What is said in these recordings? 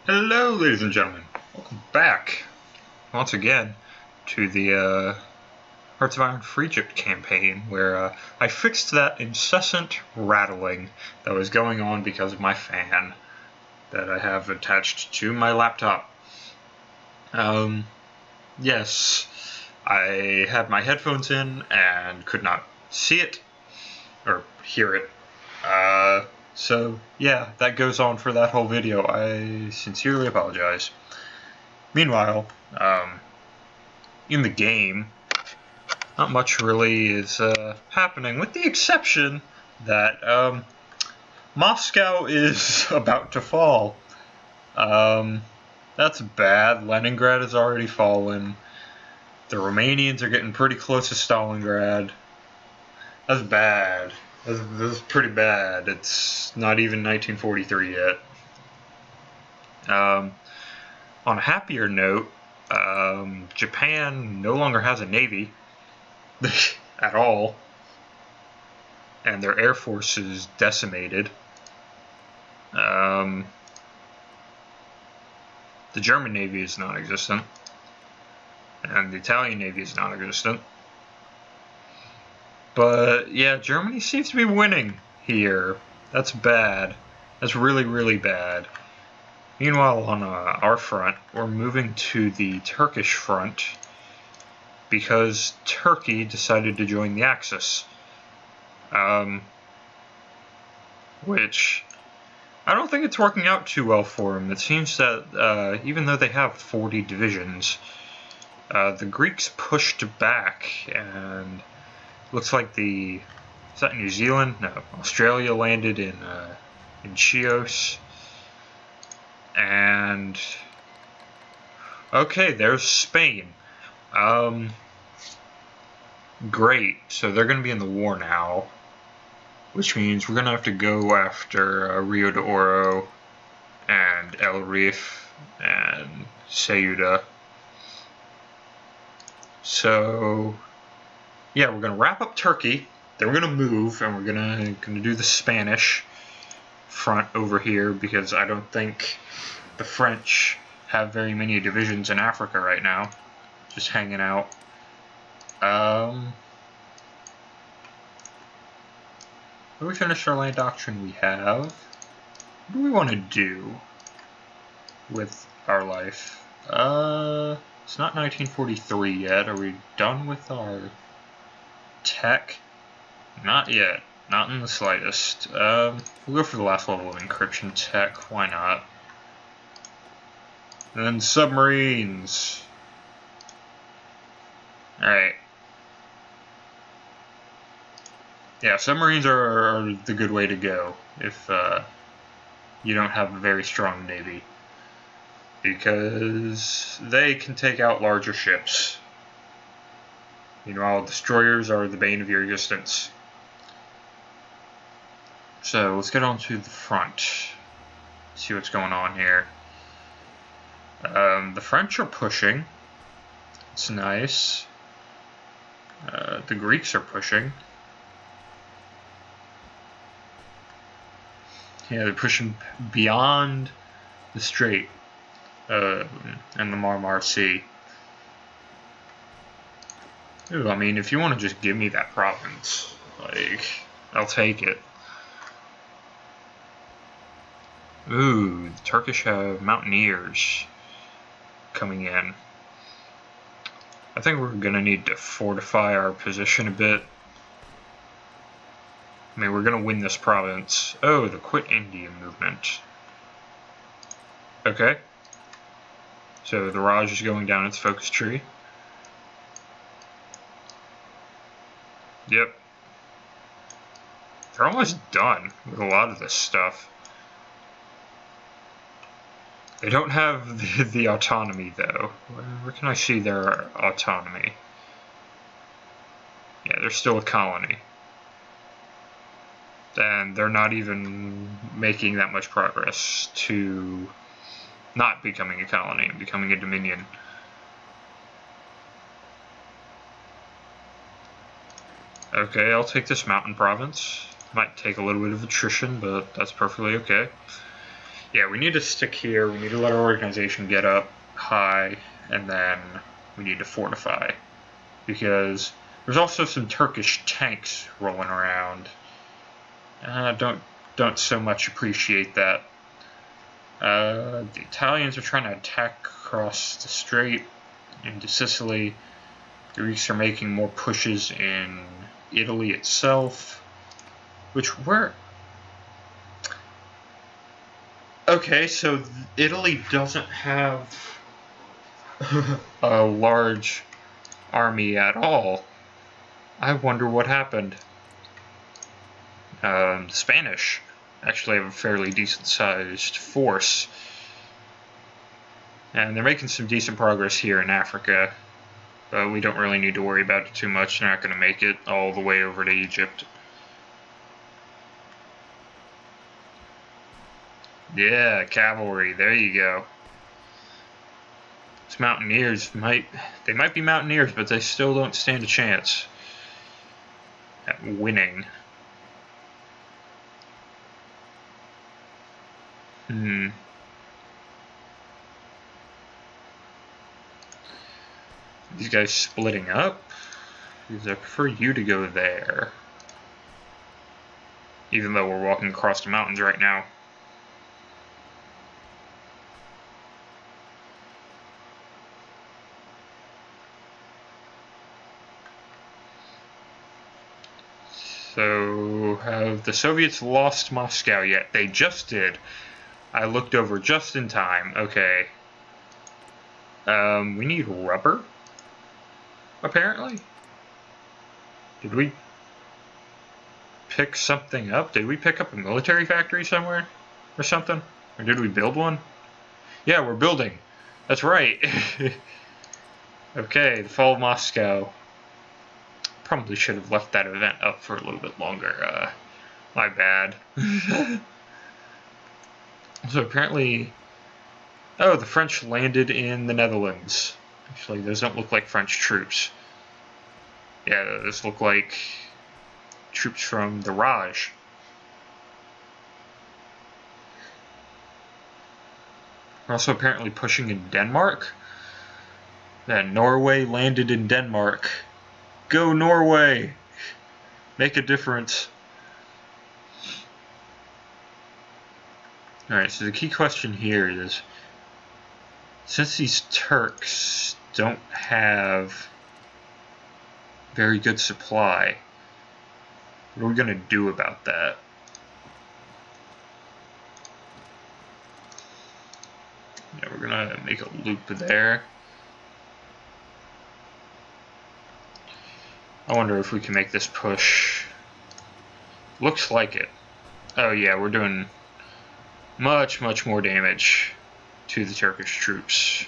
Hello, ladies and gentlemen. Welcome back, once again, to the Hearts of Iron Freegypt campaign, where I fixed that incessant rattling that was going on because of my fan that I have attached to my laptop. Yes, I had my headphones in and could not see it, or hear it. So, yeah, that goes on for that whole video. I sincerely apologize. Meanwhile, in the game, not much really is happening, with the exception that Moscow is about to fall. That's bad. Leningrad has already fallen. The Romanians are getting pretty close to Stalingrad. That's bad. This is pretty bad. It's not even 1943 yet. On a happier note, Japan no longer has a navy at all, and their air force is decimated. The German navy is non-existent, and the Italian navy is non-existent. But yeah, Germany seems to be winning here. That's bad. That's really, really bad. Meanwhile, on our front, we're moving to the Turkish front because Turkey decided to join the Axis. Which I don't think it's working out too well for them. It seems that even though they have 40 divisions, the Greeks pushed back, and looks like is that New Zealand? No, Australia landed in Chios. And okay, there's Spain. Great. So they're going to be in the war now, which means we're going to have to go after Rio de Oro and El Rif and Ceuta. So yeah, we're going to wrap up Turkey. Then we're going to move, and we're going to do the Spanish front over here, because I don't think the French have very many divisions in Africa right now, just hanging out. We finished our land doctrine we have. What do we want to do with our life? It's not 1943 yet. Are we done with our tech? Not yet. Not in the slightest. We'll go for the last level of encryption tech. Why not? And then submarines. Alright. Yeah, submarines are the good way to go if you don't have a very strong navy, because they can take out larger ships. Meanwhile, destroyers are the bane of your existence. So let's get on to the front. See what's going on here. The French are pushing. It's nice. The Greeks are pushing. Yeah, they're pushing beyond the Strait and the Marmara Sea. Ooh, I mean, if you want to just give me that province, like, I'll take it. Ooh, the Turkish have mountaineers coming in. I think we're gonna need to fortify our position a bit. I mean, we're gonna win this province. Oh, the Quit India movement. Okay. So the Raj is going down its focus tree. Yep. They're almost done with a lot of this stuff. They don't have the autonomy, though. Where can I see their autonomy? Yeah, they're still a colony. And they're not even making that much progress to not becoming a colony and becoming a dominion. Okay, I'll take this mountain province. Might take a little bit of attrition, but that's perfectly okay. Yeah, we need to stick here. We need to let our organization get up high, and then we need to fortify. Because there's also some Turkish tanks rolling around. Don't so much appreciate that. The Italians are trying to attack across the strait into Sicily. The Greeks are making more pushes in Italy itself. Which we're... Okay, so Italy doesn't have a large army at all. I wonder what happened. The Spanish actually have a fairly decent-sized force. And they're making some decent progress here in Africa. But we don't really need to worry about it too much. They're not going to make it all the way over to Egypt. Yeah, cavalry. There you go. These mountaineers might be mountaineers, but they still don't stand a chance at winning. These guys splitting up? Because I prefer you to go there. Even though we're walking across the mountains right now. So, have the Soviets lost Moscow yet? They just did. I looked over just in time. Okay. We need rubber? Apparently? Did we pick something up? Did we pick up a military factory somewhere? Or something? Or did we build one? Yeah, we're building. That's right. Okay, the fall of Moscow. Probably should have left that event up for a little bit longer. My bad. So apparently... Oh, the French landed in the Netherlands. Actually, those don't look like French troops. Yeah, those look like troops from the Raj. We're also apparently pushing in Denmark. Then Norway landed in Denmark. Go Norway! Make a difference. Alright, so the key question here is, since these Turks don't have very good supply, what are we going to do about that? Yeah, we're going to make a loop there. I wonder if we can make this push. Looks like it. Oh yeah, we're doing much more damage to the Turkish troops.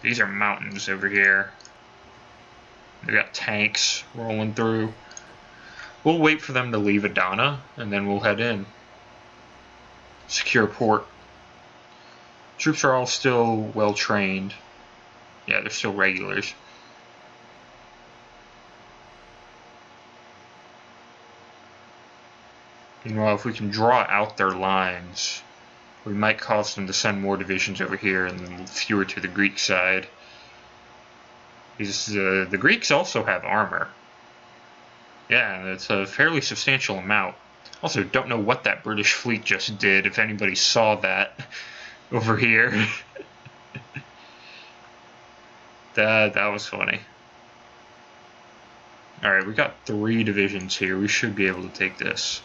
These are mountains over here. They've got tanks rolling through. We'll wait for them to leave Adana, and then we'll head in. Secure port. Troops are all still well trained. Yeah, they're still regulars. Meanwhile, if we can draw out their lines, we might cause them to send more divisions over here and fewer to the Greek side. Because the Greeks also have armor. Yeah, it's a fairly substantial amount. Also, don't know what that British fleet just did, if anybody saw that over here. That was funny. Alright, we got 3 divisions here. We should be able to take this.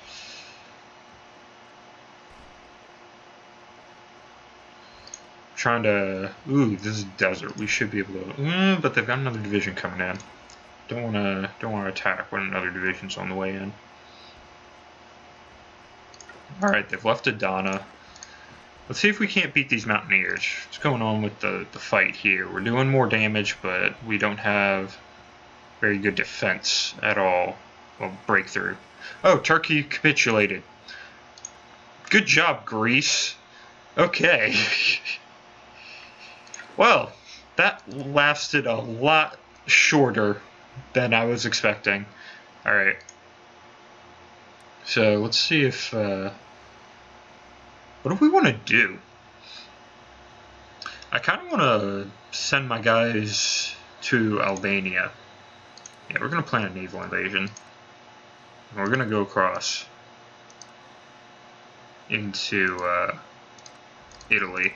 Trying to... Ooh, this is desert. We should be able to... but they've got another division coming in. Don't wanna attack when another division's on the way in. Alright, they've left Adana. Let's see if we can't beat these mountaineers. What's going on with the fight here? We're doing more damage, but we don't have very good defense at all. Well, breakthrough. Oh, Turkey capitulated. Good job, Greece. Okay. Well, that lasted a lot shorter than I was expecting. Alright. So, let's see if What do we want to do? I kind of want to send my guys to Albania. Yeah, we're going to plan a naval invasion. And we're going to go across into Italy.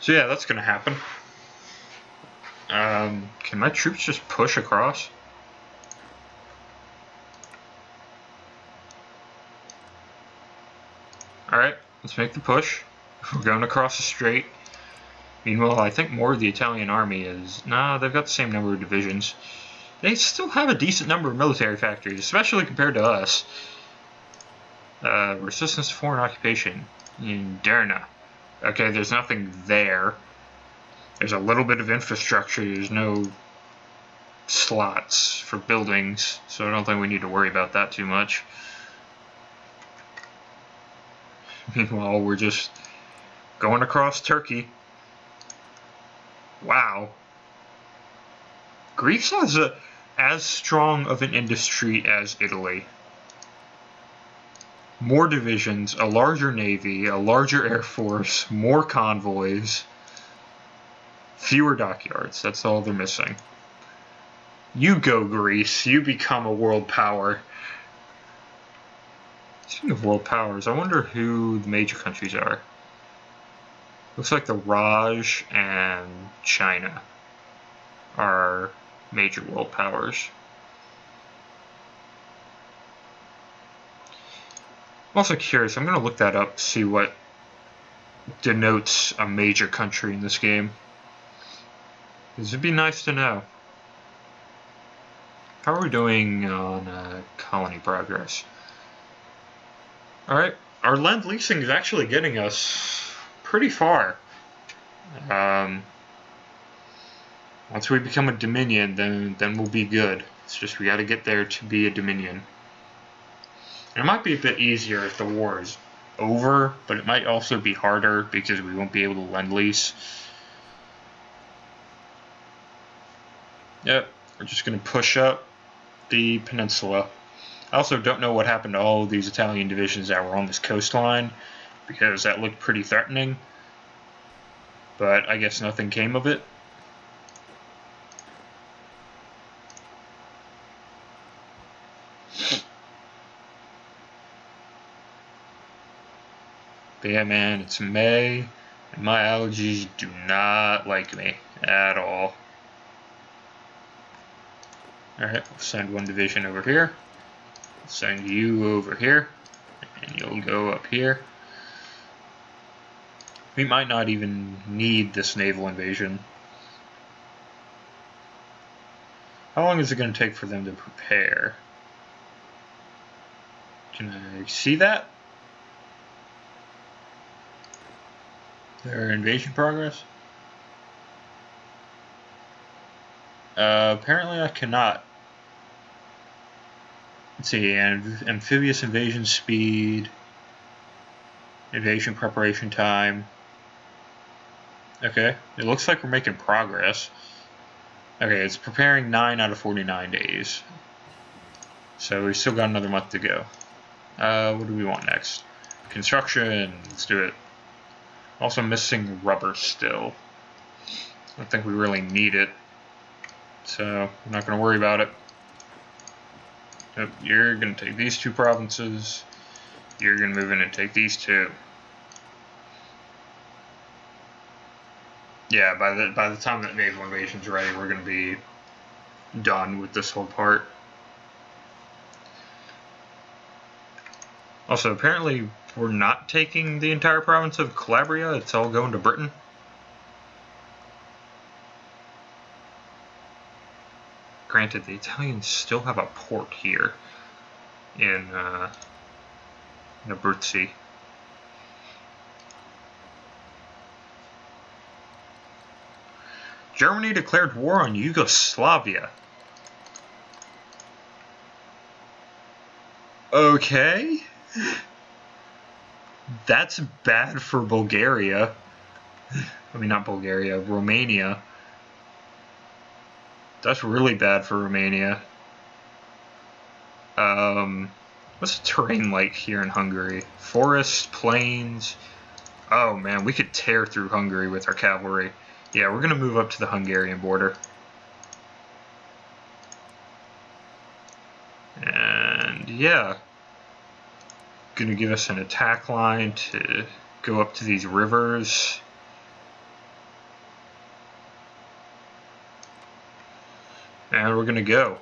So yeah, that's going to happen. Can my troops just push across? Alright, let's make the push. We're going across the strait. Meanwhile, I think more of the Italian army is... Nah, they've got the same number of divisions. They still have a decent number of military factories, especially compared to us. Resistance to foreign occupation in Derna. Okay, there's nothing there. There's a little bit of infrastructure. There's no slots for buildings, so I don't think we need to worry about that too much. Meanwhile, we're just going across Turkey. Wow. Greece has as strong of an industry as Italy. More divisions, a larger navy, a larger air force, more convoys, fewer dockyards. That's all they're missing. You go, Greece. You become a world power. Speaking of world powers, I wonder who the major countries are. Looks like the Raj and China are major world powers. I'm also curious. I'm going to look that up, see what denotes a major country in this game. This would be nice to know. How are we doing on colony progress? Alright, our land leasing is actually getting us pretty far. Once we become a dominion, then we'll be good. It's just we gotta get there to be a dominion. And it might be a bit easier if the war is over, but it might also be harder because we won't be able to lend lease. Yep, we're just gonna push up the peninsula. I also don't know what happened to all of these Italian divisions that were on this coastline, because that looked pretty threatening, but I guess nothing came of it. But yeah, man, it's May, and my allergies do not like me at all. Alright, we'll send one division over here. Send you over here, and you'll go up here. We might not even need this naval invasion. How long is it going to take for them to prepare? Can I see that? Their invasion progress? Apparently I cannot. Let's see, amphibious invasion speed, invasion preparation time. Okay, it looks like we're making progress. Okay, it's preparing 9 out of 49 days. So we've still got another month to go. What do we want next? Construction, let's do it. Also missing rubber still. I don't think we really need it. So I'm not going to worry about it. Nope, you're going to take these two provinces. You're going to move in and take these two. Yeah, by the time that naval invasion's ready, we're going to be done with this whole part. Also, apparently we're not taking the entire province of Calabria. It's all going to Britain. Granted, the Italians still have a port here in Abruzzi. Germany declared war on Yugoslavia. Okay. That's bad for Bulgaria. I mean, not Bulgaria, Romania. That's really bad for Romania. What's the terrain like here in Hungary? Forest, plains. Oh man, we could tear through Hungary with our cavalry. Yeah, we're gonna move up to the Hungarian border. And yeah, gonna give us an attack line to go up to these rivers. And we're gonna go.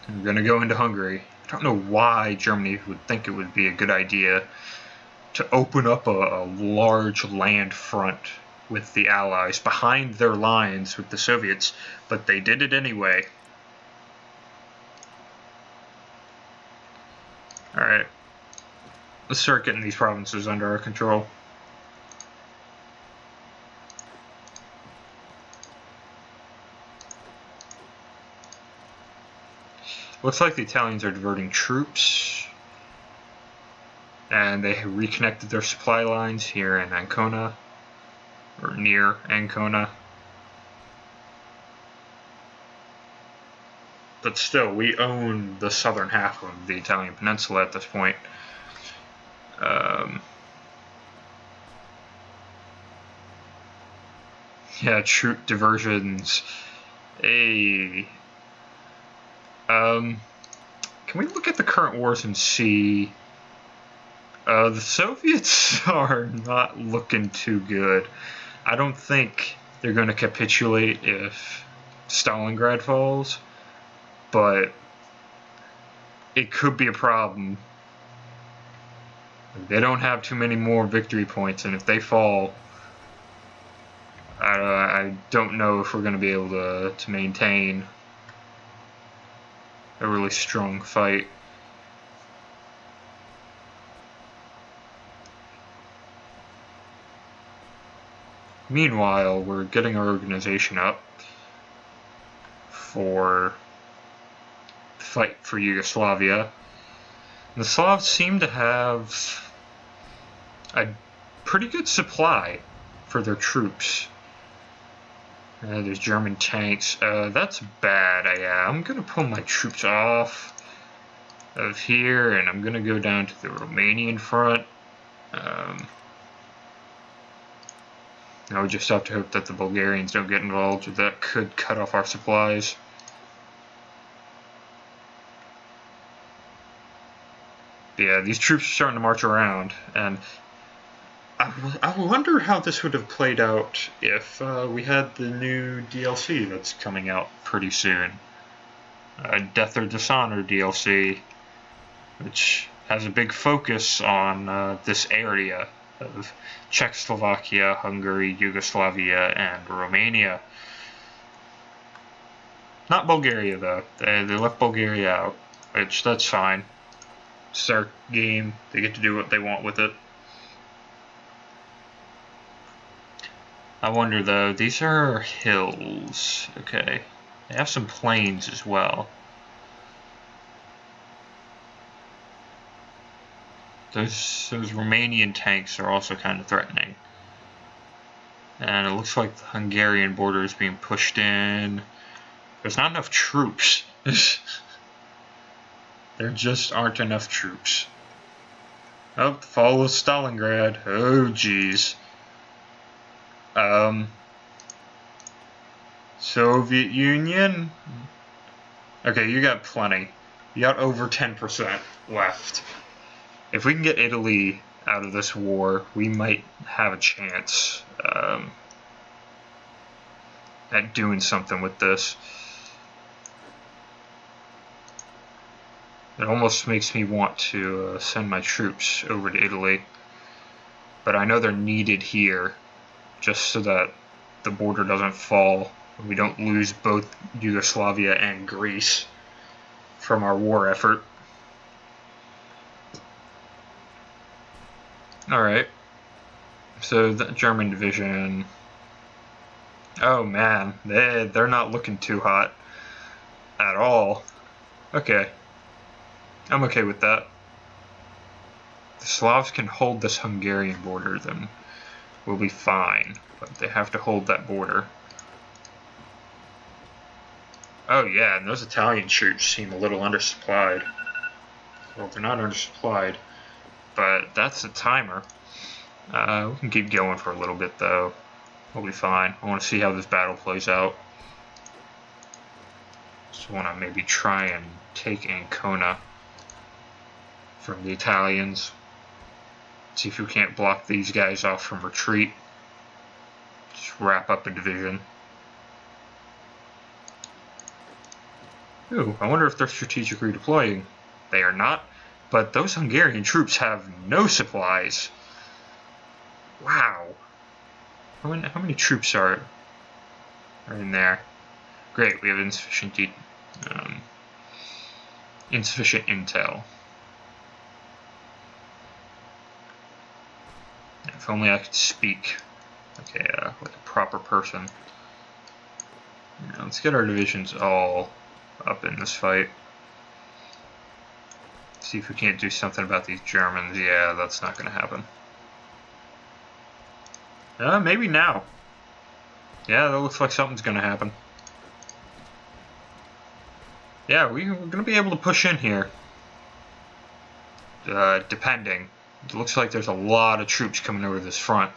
We're gonna go into Hungary. I don't know why Germany would think it would be a good idea to open up a large land front with the Allies behind their lines with the Soviets, but they did it anyway. Alright, let's start getting these provinces under our control. Looks like the Italians are diverting troops, and they reconnected their supply lines here in Ancona, or near Ancona. But still, we own the southern half of the Italian peninsula at this point. Yeah, troop diversions. Hey. Can we look at the current wars and see? The Soviets are not looking too good. I don't think they're going to capitulate if Stalingrad falls, but it could be a problem. They don't have too many more victory points, and if they fall, I don't know if we're going to be able to maintain a really strong fight. Meanwhile, we're getting our organization up for the fight for Yugoslavia. The Slavs seem to have a pretty good supply for their troops. There's German tanks. That's bad. Yeah, I'm going to pull my troops off of here, and I'm going to go down to the Romanian front. Now we just have to hope that the Bulgarians don't get involved, or that could cut off our supplies. But yeah, these troops are starting to march around, and I wonder how this would have played out if we had the new DLC that's coming out pretty soon. Death or Dishonor DLC, which has a big focus on this area of Czechoslovakia, Hungary, Yugoslavia, and Romania. Not Bulgaria, though. They left Bulgaria out, which that's fine. It's their game. They get to do what they want with it. I wonder, though, these are hills. Okay. They have some plains as well. Those Romanian tanks are also kind of threatening. And it looks like the Hungarian border is being pushed in. There's not enough troops. There just aren't enough troops. Oh, fall of Stalingrad. Oh, jeez. Soviet Union? Okay, you got plenty. You got over 10% left. If we can get Italy out of this war, we might have a chance at doing something with this. It almost makes me want to send my troops over to Italy. But I know they're needed here, just so that the border doesn't fall. We don't lose both Yugoslavia and Greece from our war effort. Alright, so the German division, oh man, they're not looking too hot at all. Okay, I'm okay with that. If the Slavs can hold this Hungarian border, then we'll be fine, but they have to hold that border. Oh yeah, and those Italian troops seem a little undersupplied. Well, they're not undersupplied, but that's a timer. We can keep going for a little bit, though. We'll be fine. I want to see how this battle plays out. Just want to maybe try and take Ancona from the Italians. See if we can't block these guys off from retreat. Just wrap up a division. Ooh, I wonder if they're strategic redeploying. They are not, but those Hungarian troops have no supplies. Wow. How many troops are in there? Great, we have insufficient intel. If only I could speak like a proper person. Let's get our divisions all up in this fight. See if we can't do something about these Germans. Yeah, that's not going to happen. Maybe now. Yeah, that looks like something's going to happen. Yeah, we're going to be able to push in here. Depending. It looks like there's a lot of troops coming over this front.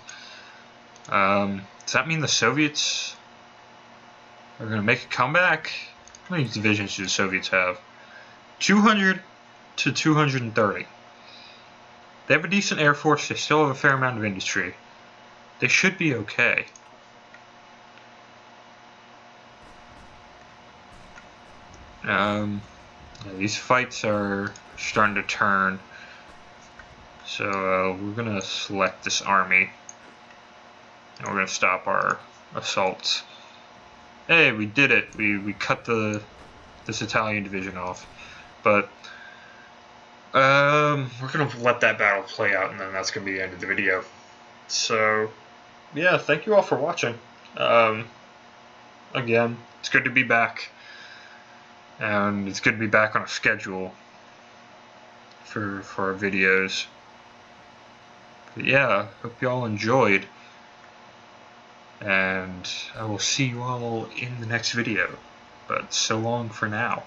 Does that mean the Soviets are going to make a comeback? How many divisions do the Soviets have? 200 to 230. They have a decent air force. They still have a fair amount of industry. They should be okay. These fights are starting to turn. So we're going to select this army. And we're going to stop our assaults. Hey, we did it. We cut this Italian division off. But we're going to let that battle play out, and then that's going to be the end of the video. So, yeah, thank you all for watching. Again, it's good to be back. And it's good to be back on a schedule for our videos. But yeah, hope you all enjoyed. And I will see you all in the next video. But so long for now.